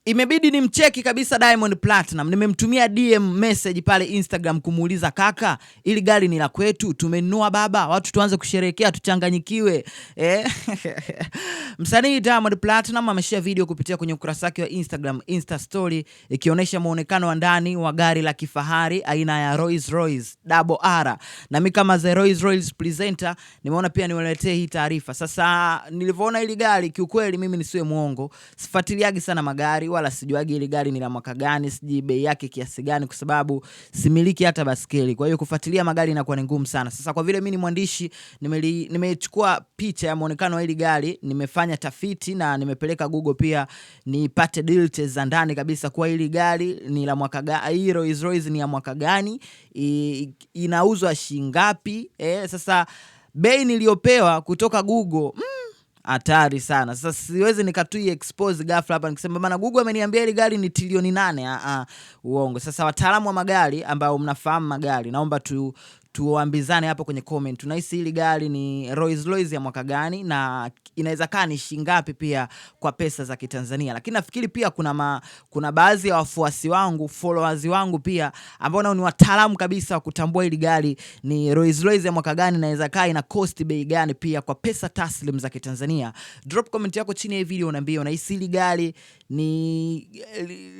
Imebidi nimcheki kabisa Diamond Platinum. Nimemtumia DM message pale Instagram kumuuliza, kaka, ili gari ni la kwetu, tumenunua baba, watu tuanze kusherehekea, tuchanganyikiwe. Msanii Diamond Platinum ameshare video kupitia kwenye ukurasa wake wa Instagram Insta story ikionyesha muonekano wa ndani wa gari la kifahari aina ya Rolls Royce Double R. Na mimi kama the Rolls Royce presenter nimeona pia niwaletee hii taarifa. Sasa nilivyoona hili gari, kiukweli mimi nisiwe muongo, sifuatiliagi sana magari wala sijuagi hili gari ni la mwaka gani, sijui bei yake kiasi gani, kwa sababu similiki hata baskeli. Kwa hiyo kufuatilia magari inakuwa ni ngumu sana. Sasa kwa vile mimi ni mwandishi, nimechukua picha ya muonekano wa hili gari, nimefanya tafiti na nimepeleka Google pia nipate details za ndani kabisa kwa hili gari ni la mwaka gani, hii Rolls Royce ni ya mwaka gani, inauzwa shilingi ngapi. Sasa bei niliyopewa kutoka Google hatari sana. Sasa siwezi nikatui expose ghafla hapa nikisema bana Google ameniambia ile gari ni trilioni 8. Uongo. Sasa wataalamu wa magari ambao mnafahamu magari, naomba tuambizane hapo kwenye comment. Tunahisi hili gari ni Rolls Royce ya mwaka gani na inaweza kaa ni shilingi ngapi pia kwa pesa za Kitanzania. Lakini nafikiri pia kuna baadhi ya wafuasi wangu, followers wangu pia ambao nao ni wataalamu kabisa wa kutambua hili gari ni Rolls Royce ya mwaka gani na inaweza kaa ina cost bei gani pia kwa pesa taslim za Kitanzania. Drop comment yako chini ya video unaambia unahisi hili gari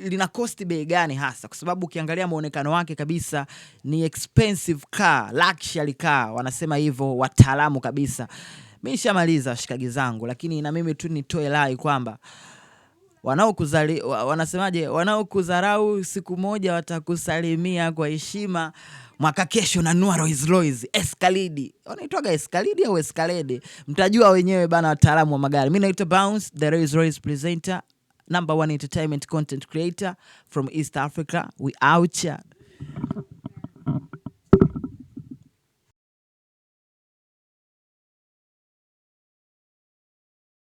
lina cost bei gani hasa, kwa sababu ukiangalia muonekano wake kabisa ni expensive car, luxury car, wanasema hivyo wataalamu kabisa. Mimi nishamaliza shikagi zangu, lakini na mimi tu nitoe rai kwamba wanasemaje, wanaokudharau siku moja watakusalimia kwa heshima. Mwaka kesho nanunua Rolls Royce Escalade. Wanaitwaga Escalade au Escalade? Mtajua wenyewe bana, wataalamu wa magari. Mimi naitwa Bounce, the Rolls Royce presenter, #1 entertainment content creator from East Africa. We out here.